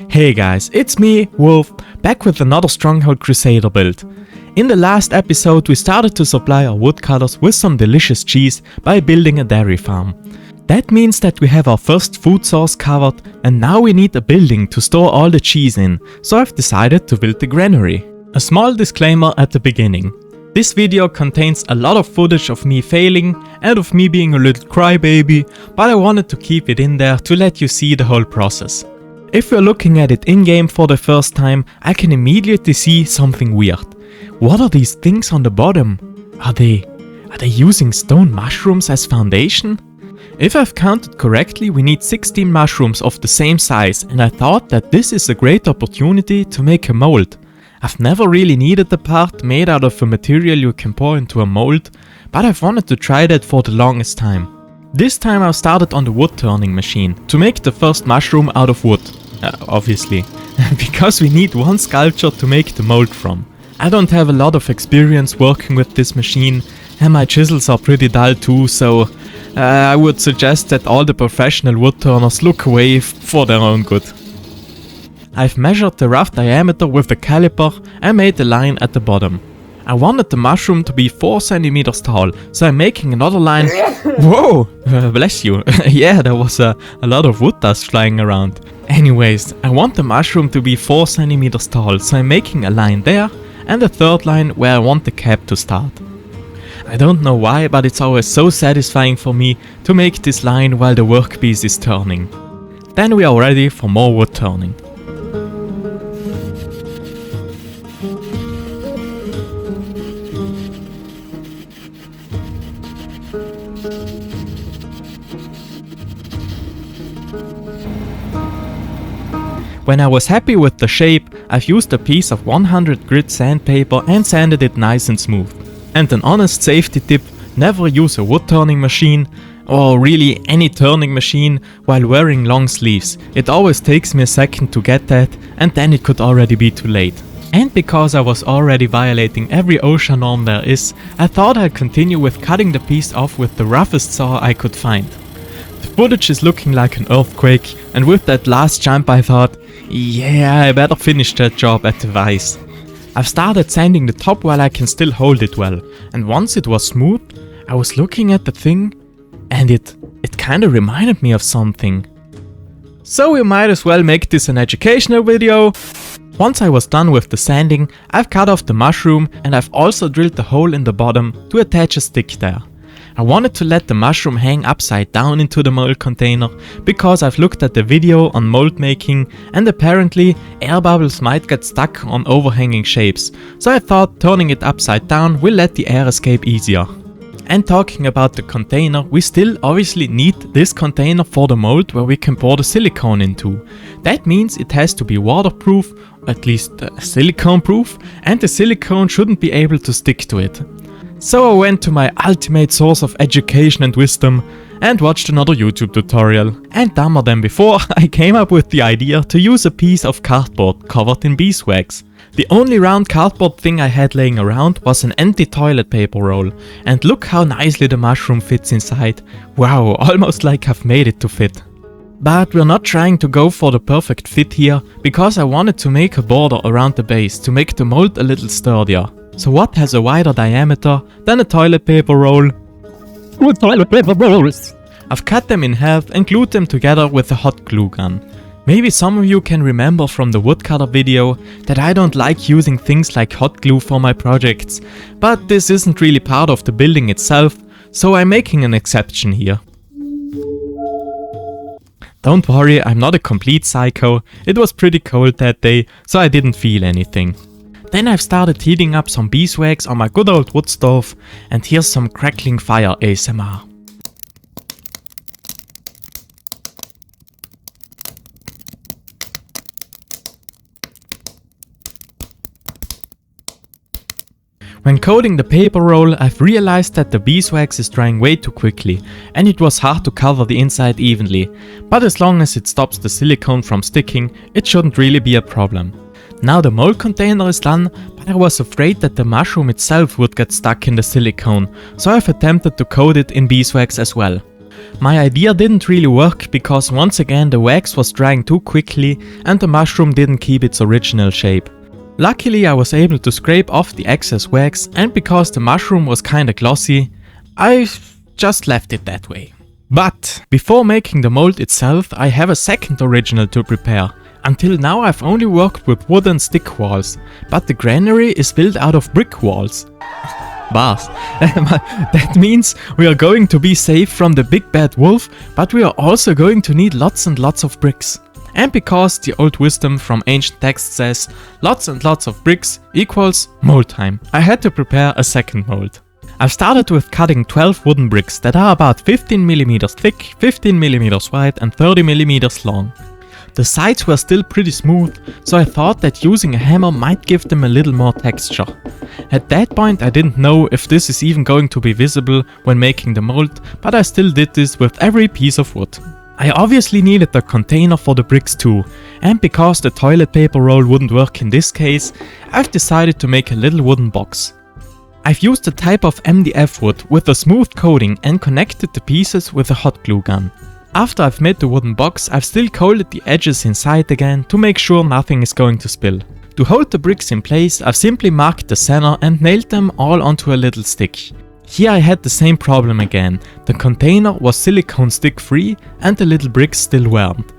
Hey guys, it's me, Wolf, back with another Stronghold Crusader build. In the last episode we started to supply our woodcutters with some delicious cheese by building a dairy farm. That means that we have our first food source covered and now we need a building to store all the cheese in, so I've decided to build the granary. A small disclaimer at the beginning. This video contains a lot of footage of me failing and of me being a little crybaby, but I wanted to keep it in there to let you see the whole process. If you're looking at it in-game for the first time, I can immediately see something weird. What are these things on the bottom? Are they using stone mushrooms as foundation? If I've counted correctly, we need 16 mushrooms of the same size, and I thought that this is a great opportunity to make a mold. I've never really needed a part made out of a material you can pour into a mold, but I've wanted to try that for the longest time. This time I've started on the wood turning machine to make the first mushroom out of wood. Obviously, because we need one sculpture to make the mold from. I don't have a lot of experience working with this machine and my chisels are pretty dull too, so I would suggest that all the professional wood turners look away for their own good. I've measured the rough diameter with the caliper and made a line at the bottom. I wanted the mushroom to be 4 cm tall, so I'm making another line. Whoa! Bless you. Yeah, there was a lot of wood dust flying around. Anyways, I want the mushroom to be 4 cm tall, so I'm making a line there and a third line where I want the cap to start. I don't know why, but it's always so satisfying for me to make this line while the workpiece is turning. Then we are ready for more wood turning. When I was happy with the shape, I've used a piece of 100 grit sandpaper and sanded it nice and smooth. And an honest safety tip, never use a wood turning machine, or really any turning machine, while wearing long sleeves. It always takes me a second to get that, and then it could already be too late. And because I was already violating every OSHA norm there is, I thought I'd continue with cutting the piece off with the roughest saw I could find. The footage is looking like an earthquake, and with that last jump I thought, yeah, I better finish that job at the WES. I've started sanding the top while I can still hold it well, and once it was smooth, I was looking at the thing, and it kinda reminded me of something. So we might as well make this an educational video. Once I was done with the sanding, I've cut off the mushroom and I've also drilled the hole in the bottom to attach a stick there. I wanted to let the mushroom hang upside down into the mold container because I've looked at the video on mold making and apparently air bubbles might get stuck on overhanging shapes, so I thought turning it upside down will let the air escape easier. And talking about the container, we still obviously need this container for the mold where we can pour the silicone into. That means it has to be waterproof, or at least silicone proof, and the silicone shouldn't be able to stick to it. So I went to my ultimate source of education and wisdom and watched another YouTube tutorial. And dumber than before, I came up with the idea to use a piece of cardboard covered in beeswax. The only round cardboard thing I had laying around was an empty toilet paper roll, and look how nicely the mushroom fits inside. Wow, almost like I've made it to fit. But we're not trying to go for the perfect fit here, because I wanted to make a border around the base to make the mold a little sturdier. So what has a wider diameter than a toilet paper roll? Toilet paper rolls! I've cut them in half and glued them together with a hot glue gun. Maybe some of you can remember from the woodcutter video that I don't like using things like hot glue for my projects, but this isn't really part of the building itself, so I'm making an exception here. Don't worry, I'm not a complete psycho, it was pretty cold that day, so I didn't feel anything. Then I've started heating up some beeswax on my good old wood stove, and here's some crackling fire ASMR. When coating the paper roll, I've realized that the beeswax is drying way too quickly, and it was hard to cover the inside evenly, but as long as it stops the silicone from sticking, it shouldn't really be a problem. Now the mold container is done, but I was afraid that the mushroom itself would get stuck in the silicone, so I've attempted to coat it in beeswax as well. My idea didn't really work because once again the wax was drying too quickly and the mushroom didn't keep its original shape. Luckily I was able to scrape off the excess wax, and because the mushroom was kinda glossy, I just left it that way. But before making the mold itself, I have a second original to prepare. Until now I've only worked with wood and stick walls, but the granary is built out of brick walls. Bars. That means we are going to be safe from the big bad wolf, but we are also going to need lots and lots of bricks. And because the old wisdom from ancient texts says lots and lots of bricks equals mold time, I had to prepare a second mold. I've started with cutting 12 wooden bricks that are about 15mm thick, 15mm wide and 30mm long. The sides were still pretty smooth, so I thought that using a hammer might give them a little more texture. At that point I didn't know if this is even going to be visible when making the mold, but I still did this with every piece of wood. I obviously needed a container for the bricks too, and because the toilet paper roll wouldn't work in this case, I've decided to make a little wooden box. I've used a type of MDF wood with a smooth coating and connected the pieces with a hot glue gun. After I've made the wooden box, I've still coated the edges inside again to make sure nothing is going to spill. To hold the bricks in place, I've simply marked the center and nailed them all onto a little stick. Here I had the same problem again. The container was silicone stick free and the little bricks still weren't.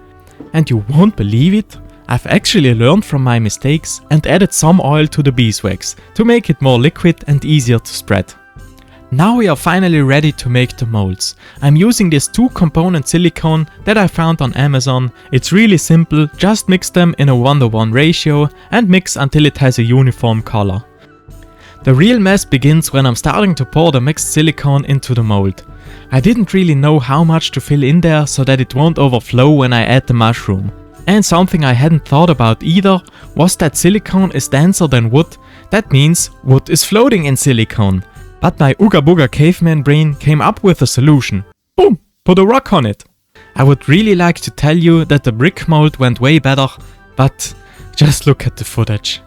And you won't believe it, I've actually learned from my mistakes and added some oil to the beeswax to make it more liquid and easier to spread. Now we are finally ready to make the molds. I'm using this 2-component silicone that I found on Amazon. It's really simple, just mix them in a 1:1 ratio and mix until it has a uniform color. The real mess begins when I'm starting to pour the mixed silicone into the mold. I didn't really know how much to fill in there so that it won't overflow when I add the mushroom. And something I hadn't thought about either was that silicone is denser than wood. That means wood is floating in silicone. But my Ooga Booga caveman brain came up with a solution. Boom! Put a rock on it! I would really like to tell you that the brick mold went way better, but just look at the footage.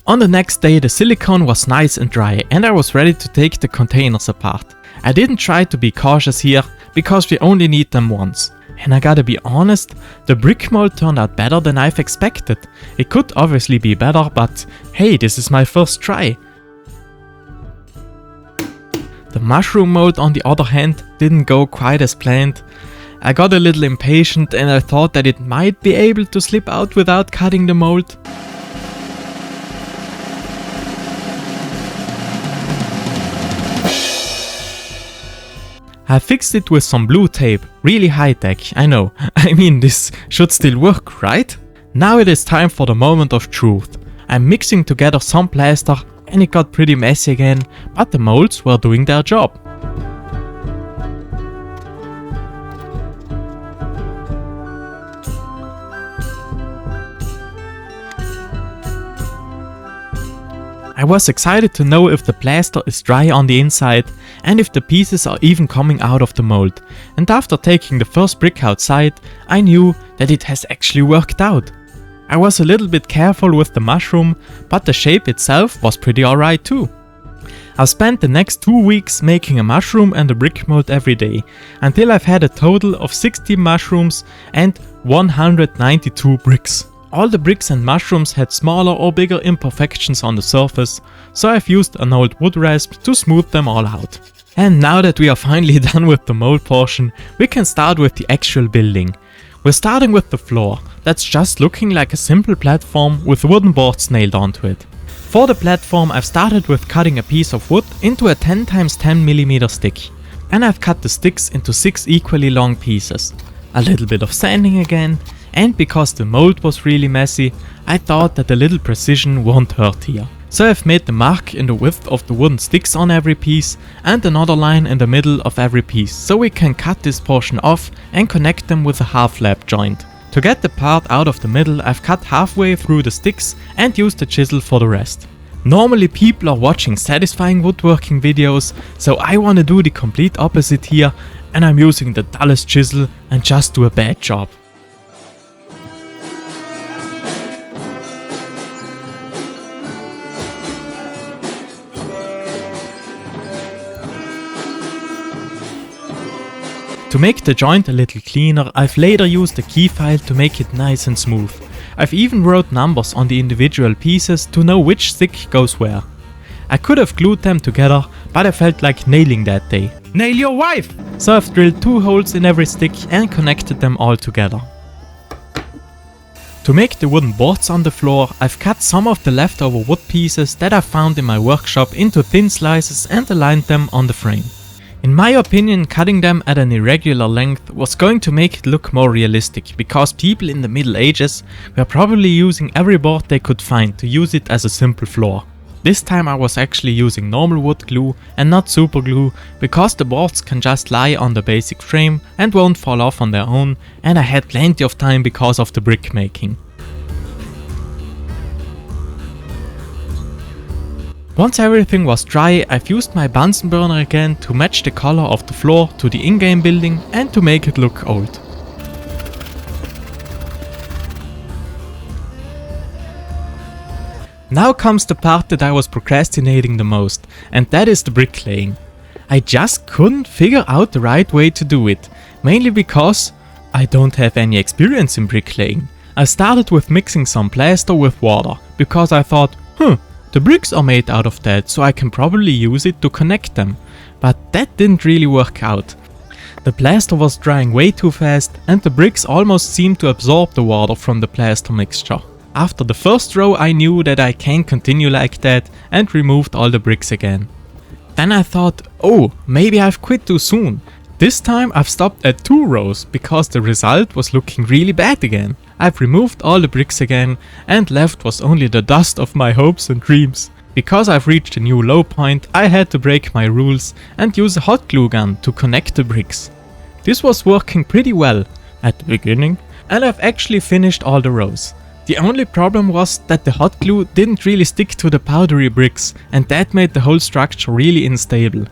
On the next day the silicone was nice and dry and I was ready to take the containers apart. I didn't try to be cautious here because we only need them once. And I gotta be honest, the brick mold turned out better than I've expected. It could obviously be better, but hey, this is my first try. The mushroom mold on the other hand didn't go quite as planned. I got a little impatient and I thought that it might be able to slip out without cutting the mold. I fixed it with some blue tape, really high tech, I know. I mean, this should still work, right? Now it is time for the moment of truth. I'm mixing together some plaster and it got pretty messy again, but the molds were doing their job. I was excited to know if the plaster is dry on the inside and if the pieces are even coming out of the mold. And after taking the first brick outside, I knew that it has actually worked out. I was a little bit careful with the mushroom, but the shape itself was pretty alright too. I spent the next 2 weeks making a mushroom and a brick mold every day, until I've had a total of 60 mushrooms and 192 bricks. All the bricks and mushrooms had smaller or bigger imperfections on the surface, so I've used an old wood rasp to smooth them all out. And now that we are finally done with the mold portion, we can start with the actual building. We're starting with the floor, that's just looking like a simple platform with wooden boards nailed onto it. For the platform I've started with cutting a piece of wood into a 10x10mm stick. And I've cut the sticks into 6 equally long pieces. A little bit of sanding again. And because the mold was really messy, I thought that a little precision won't hurt here. So I've made the mark in the width of the wooden sticks on every piece and another line in the middle of every piece, so we can cut this portion off and connect them with a half lap joint. To get the part out of the middle, I've cut halfway through the sticks and used the chisel for the rest. Normally people are watching satisfying woodworking videos, so I wanna do the complete opposite here, and I'm using the dullest chisel and just do a bad job. To make the joint a little cleaner, I've later used a key file to make it nice and smooth. I've even wrote numbers on the individual pieces to know which stick goes where. I could have glued them together, but I felt like nailing that day. Nail your wife! So I've drilled 2 holes in every stick and connected them all together. To make the wooden boards on the floor, I've cut some of the leftover wood pieces that I found in my workshop into thin slices and aligned them on the frame. In my opinion, cutting them at an irregular length was going to make it look more realistic, because people in the Middle Ages were probably using every board they could find to use it as a simple floor. This time I was actually using normal wood glue and not super glue, because the boards can just lie on the basic frame and won't fall off on their own, and I had plenty of time because of the brick making. Once everything was dry, I've used my Bunsen burner again to match the color of the floor to the in-game building and to make it look old. Now comes the part that I was procrastinating the most, and that is the bricklaying. I just couldn't figure out the right way to do it, mainly because I don't have any experience in bricklaying. I started with mixing some plaster with water, because I thought, the bricks are made out of that, so I can probably use it to connect them. But that didn't really work out. The plaster was drying way too fast, and the bricks almost seemed to absorb the water from the plaster mixture. After the first row I knew that I can't continue like that, and removed all the bricks again. Then I thought, oh, maybe I've quit too soon. This time I've stopped at 2 rows, because the result was looking really bad again. I've removed all the bricks again, and left was only the dust of my hopes and dreams. Because I've reached a new low point, I had to break my rules and use a hot glue gun to connect the bricks. This was working pretty well at the beginning, and I've actually finished all the rows. The only problem was that the hot glue didn't really stick to the powdery bricks, and that made the whole structure really unstable.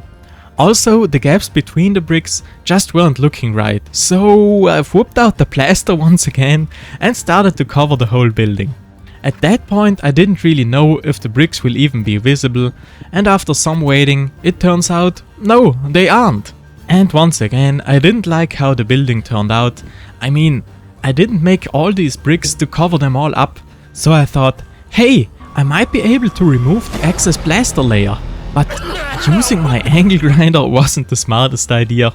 Also, the gaps between the bricks just weren't looking right, so I've whipped out the plaster once again and started to cover the whole building. At that point I didn't really know if the bricks will even be visible, and after some waiting it turns out, no, they aren't. And once again I didn't like how the building turned out. I mean, I didn't make all these bricks to cover them all up, so I thought, hey, I might be able to remove the excess plaster layer. But using my angle grinder wasn't the smartest idea,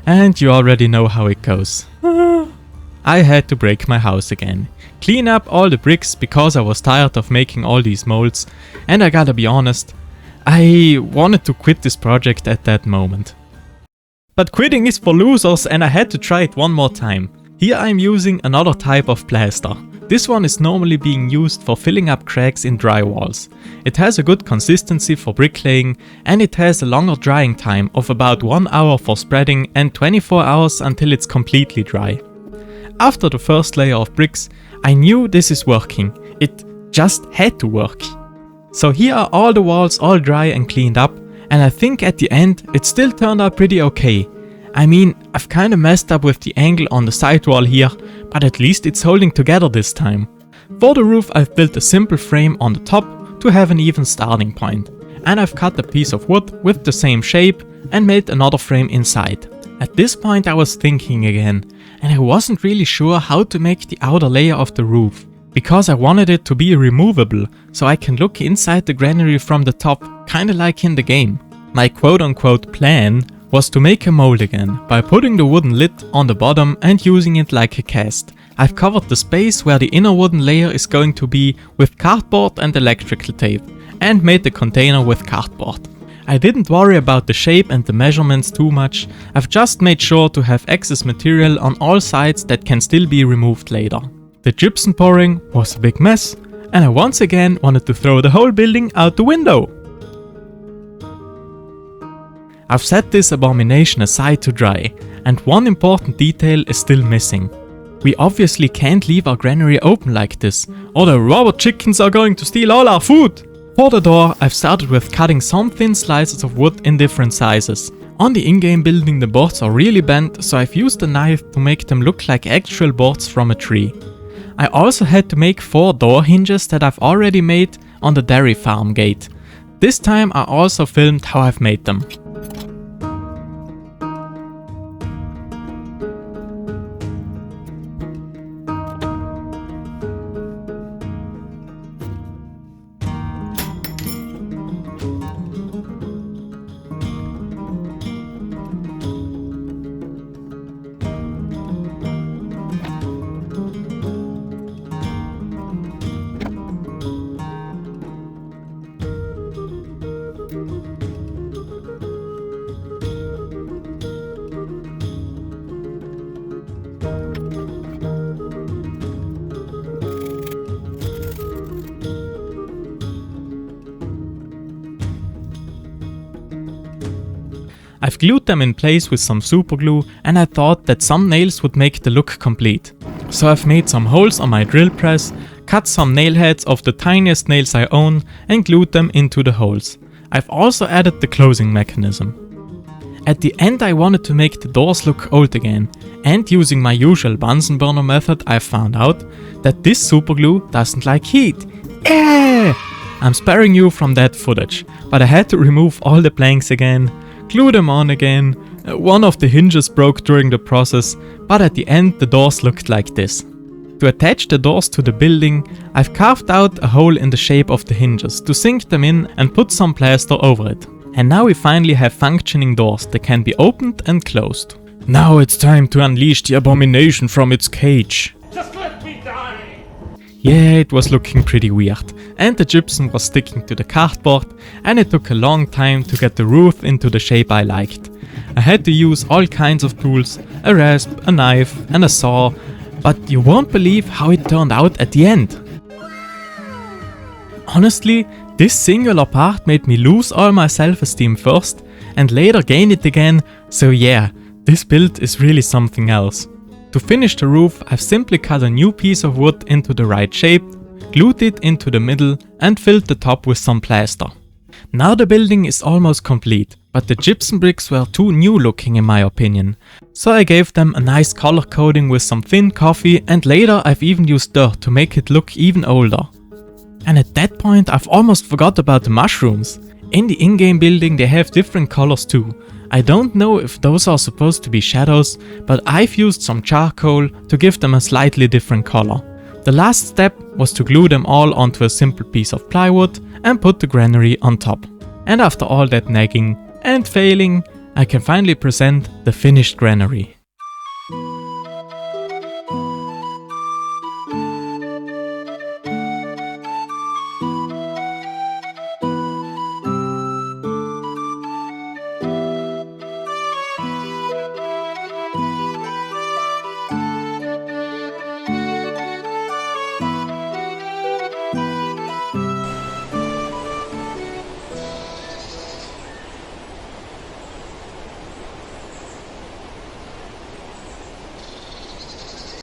and you already know how it goes. I had to break my house again, clean up all the bricks because I was tired of making all these molds, and I gotta be honest, I wanted to quit this project at that moment. But quitting is for losers, and I had to try it one more time. Here I'm using another type of plaster. This one is normally being used for filling up cracks in drywalls. It has a good consistency for bricklaying, and it has a longer drying time of about 1 hour for spreading and 24 hours until it's completely dry. After the first layer of bricks, I knew this is working. It just had to work. So here are all the walls all dry and cleaned up, and I think at the end it still turned out pretty okay. I mean, I've kinda messed up with the angle on the side wall here, but at least it's holding together this time. For the roof I've built a simple frame on the top to have an even starting point, and I've cut a piece of wood with the same shape and made another frame inside. At this point I was thinking again, and I wasn't really sure how to make the outer layer of the roof, because I wanted it to be removable, so I can look inside the granary from the top, kinda like in the game. My quote-unquote plan was to make a mold again, by putting the wooden lid on the bottom and using it like a cast. I've covered the space where the inner wooden layer is going to be with cardboard and electrical tape, and made the container with cardboard. I didn't worry about the shape and the measurements too much. I've just made sure to have excess material on all sides that can still be removed later. The gypsum pouring was a big mess, and I once again wanted to throw the whole building out the window. I've set this abomination aside to dry, and one important detail is still missing. We obviously can't leave our granary open like this, or the robot chickens are going to steal all our food! For the door, I've started with cutting some thin slices of wood in different sizes. On the in-game building the boards are really bent, so I've used a knife to make them look like actual boards from a tree. I also had to make 4 door hinges that I've already made on the dairy farm gate. This time I also filmed how I've made them. I've glued them in place with some super glue, and I thought that some nails would make the look complete. So I've made some holes on my drill press, cut some nail heads of the tiniest nails I own and glued them into the holes. I've also added the closing mechanism. At the end I wanted to make the doors look old again, and using my usual Bunsen burner method I found out that this super glue doesn't like heat. I'm sparing you from that footage, but I had to remove all the planks again, glue them on again. One of the hinges broke during the process, but at the end the doors looked like this. To attach the doors to the building, I've carved out a hole in the shape of the hinges to sink them in and put some plaster over it. And now we finally have functioning doors that can be opened and closed. Now it's time to unleash the abomination from its cage. Just let me die! Yeah, it was looking pretty weird, and the gypsum was sticking to the cardboard, and it took a long time to get the roof into the shape I liked. I had to use all kinds of tools, a rasp, a knife and a saw, but you won't believe how it turned out at the end. Honestly, this singular part made me lose all my self-esteem first and later gain it again, so yeah, this build is really something else. To finish the roof, I've simply cut a new piece of wood into the right shape, glued it into the middle and filled the top with some plaster. Now the building is almost complete, but the gypsum bricks were too new looking in my opinion. So I gave them a nice color coding with some thin coffee, and later I've even used dirt to make it look even older. And at that point I've almost forgot about the mushrooms. In the in-game building they have different colors too. I don't know if those are supposed to be shadows, but I've used some charcoal to give them a slightly different color. The last step was to glue them all onto a simple piece of plywood and put the granary on top. And after all that nagging and failing, I can finally present the finished granary.